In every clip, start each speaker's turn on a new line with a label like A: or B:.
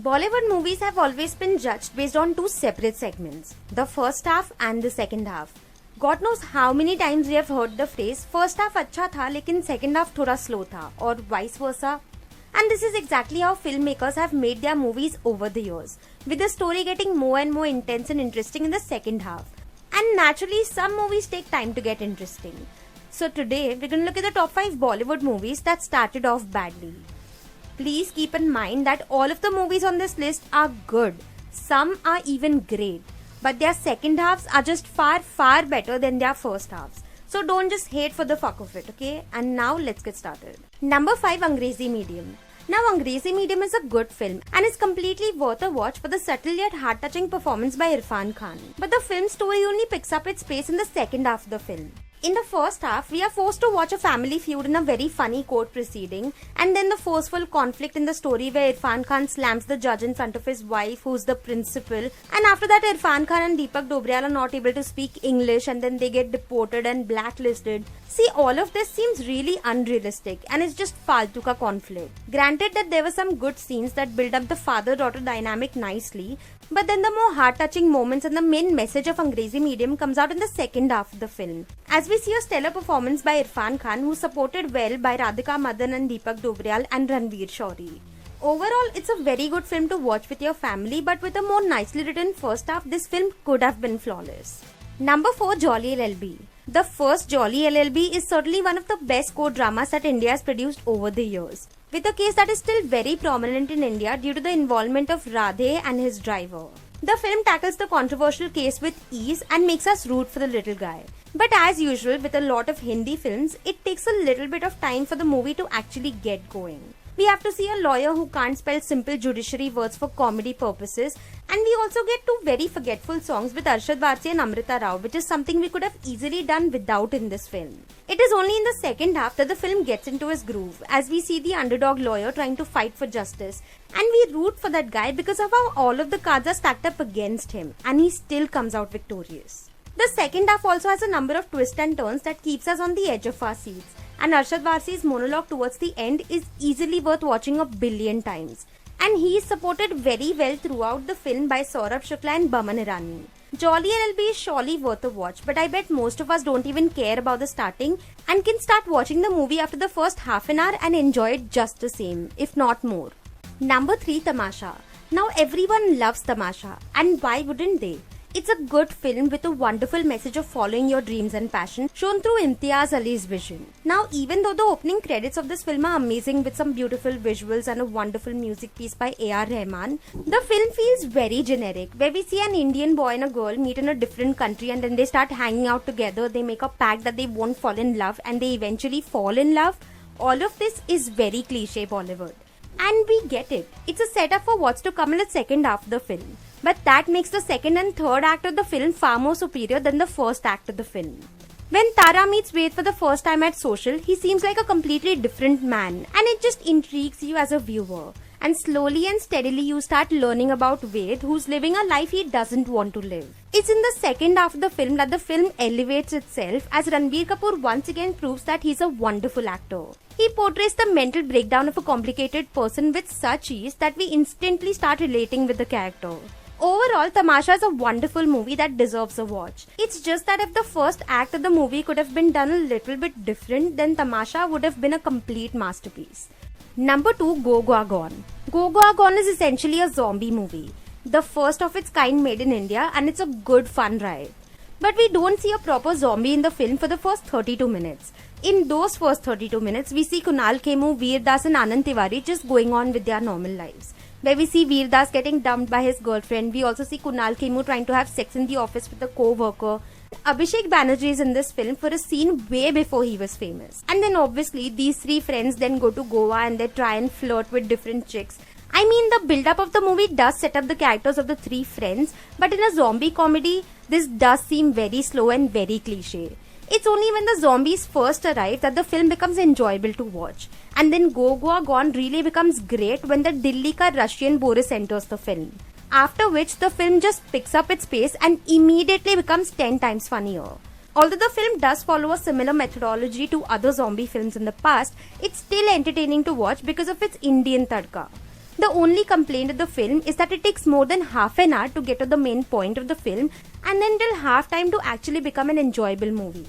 A: Bollywood movies have always been judged based on two separate segments, the first half and the second half. God knows how many times we have heard the phrase first half अच्छा था लेकिन second half थोड़ा slow था or vice versa. And this is exactly how filmmakers have made their movies over the years, with the story getting more and more intense and interesting in the second half. And naturally, some movies take time to get interesting. So today, we're going to look at the top 5 Bollywood movies that started off badly. Please keep in mind that all of the movies on this list are good. Some are even great. But their second halves are just far, far better than their first halves. So don't just hate for the fuck of it, okay? And now let's get started. Number 5, Angrezi Medium. Now, Angrezi Medium is a good film and is completely worth a watch for the subtle yet heart-touching performance by Irfan Khan. But the film story only picks up its pace in the second half of the film. In the first half, we are forced to watch a family feud in a very funny court proceeding, and then the forceful conflict in the story where Irfan Khan slams the judge in front of his wife, who's the principal, and after that Irfan Khan and Deepak Dobriyal are not able to speak English and then they get deported and blacklisted. See, all of this seems really unrealistic and it's just faltu ka conflict. Granted that there were some good scenes that build up the father-daughter dynamic nicely, but then the more heart-touching moments and the main message of Angrezi Medium comes out in the second half of the film. As we see a stellar performance by Irfan Khan, who's supported well by Radhika Madan and Deepak Dobriyal and Ranveer Shorey. Overall, it's a very good film to watch with your family, but with a more nicely written first half, this film could have been flawless. Number 4, Jolly LLB. The first Jolly LLB is certainly one of the best court dramas that India has produced over the years, with a case that is still very prominent in India due to the involvement of Radhe and his driver. The film tackles the controversial case with ease and makes us root for the little guy. But as usual with a lot of Hindi films, it takes a little bit of time for the movie to actually get going. We have to see a lawyer who can't spell simple judiciary words for comedy purposes, and we also get two very forgetful songs with Arshad Varsi and Amrita Rao, which is something we could have easily done without in this film. It is only in the second half that the film gets into his groove, as we see the underdog lawyer trying to fight for justice, and we root for that guy because of how all of the cards are stacked up against him, and he still comes out victorious. The second half also has a number of twists and turns that keeps us on the edge of our seats. And Arshad Varsi's monologue towards the end is easily worth watching 1 billion times. And he is supported very well throughout the film by Saurabh Shukla and Baman Irani. Jolly LLB is surely worth a watch, but I bet most of us don't even care about the starting and can start watching the movie after the first half an hour and enjoy it just the same, if not more. Number 3, Tamasha. Now everyone loves Tamasha, and why wouldn't they? It's a good film with a wonderful message of following your dreams and passion shown through Imtiaz Ali's vision. Now, even though the opening credits of this film are amazing with some beautiful visuals and a wonderful music piece by A.R. Rahman, the film feels very generic, where we see an Indian boy and a girl meet in a different country and then they start hanging out together, they make a pact that they won't fall in love and they eventually fall in love. All of this is very cliche Bollywood. And we get it. It's a setup for what's to come in the second half of the film. But that makes the second and third act of the film far more superior than the first act of the film. When Tara meets Ved for the first time at Social, he seems like a completely different man, and it just intrigues you as a viewer. And slowly and steadily you start learning about Ved, who's living a life he doesn't want to live. It's in the second half of the film that the film elevates itself, as Ranbir Kapoor once again proves that he's a wonderful actor. He portrays the mental breakdown of a complicated person with such ease that we instantly start relating with the character. Overall, Tamasha is a wonderful movie that deserves a watch. It's just that if the first act of the movie could have been done a little bit different, then Tamasha would have been a complete masterpiece. Number 2, Go Goa Gone. Go Goa Gone is essentially a zombie movie, the first of its kind made in India, and it's a good fun ride. But we don't see a proper zombie in the film for the first 32 minutes. In those first 32 minutes, we see Kunal Khemu, Veer Das and Anand Tiwari just going on with their normal lives. Where we see Veer Das getting dumped by his girlfriend, we also see Kunal Khemu trying to have sex in the office with a co-worker. Abhishek Banerjee is in this film for a scene way before he was famous. And then obviously these three friends then go to Goa and they try and flirt with different chicks. I mean, the build-up of the movie does set up the characters of the three friends, but in a zombie comedy, this does seem very slow and very cliche. It's only when the zombies first arrive that the film becomes enjoyable to watch. And then Go Goa Gone really becomes great when the Dilli ka Russian Boris enters the film. After which the film just picks up its pace and immediately becomes 10 times funnier. Although the film does follow a similar methodology to other zombie films in the past, it's still entertaining to watch because of its Indian tadka. The only complaint of the film is that it takes more than half an hour to get to the main point of the film and then till half time to actually become an enjoyable movie.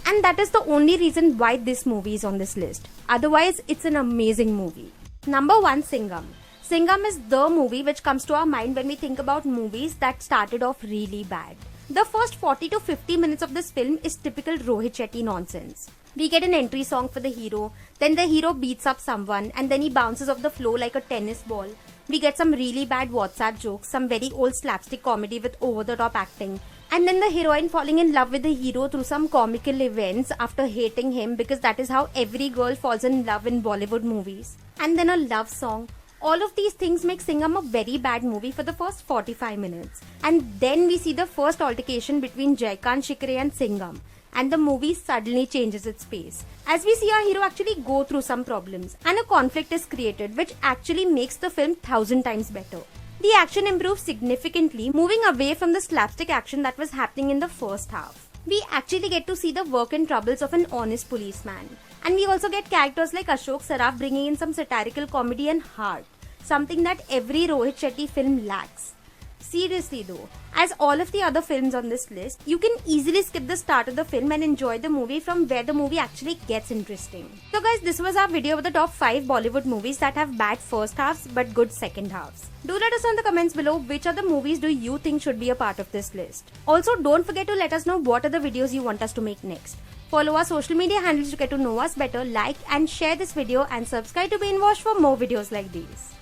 A: And that is the only reason why this movie is on this list. Otherwise, it's an amazing movie. Number 1, Singham. Singham is the movie which comes to our mind when we think about movies that started off really bad. The first 40 to 50 minutes of this film is typical Rohit Shetty nonsense. We get an entry song for the hero, then the hero beats up someone and then he bounces off the floor like a tennis ball. We get some really bad WhatsApp jokes, some very old slapstick comedy with over-the-top acting, and then the heroine falling in love with the hero through some comical events after hating him, because that is how every girl falls in love in Bollywood movies. And then a love song. All of these things make Singham a very bad movie for the first 45 minutes. And then we see the first altercation between Jaykant Shikare and Singham, and the movie suddenly changes its pace. As we see our hero actually go through some problems, and a conflict is created which actually makes the film 1,000 times better. The action improves significantly, moving away from the slapstick action that was happening in the first half. We actually get to see the work and troubles of an honest policeman. And we also get characters like Ashok Saraf bringing in some satirical comedy and heart, something that every Rohit Shetty film lacks. Seriously though, as all of the other films on this list, you can easily skip the start of the film and enjoy the movie from where the movie actually gets interesting. So guys, this was our video with the top 5 Bollywood movies that have bad first halves but good second halves. Do let us know in the comments below which other movies do you think should be a part of this list. Also, don't forget to let us know what are the videos you want us to make next. Follow our social media handles to get to know us better, like and share this video, and subscribe to Brainwash for more videos like these.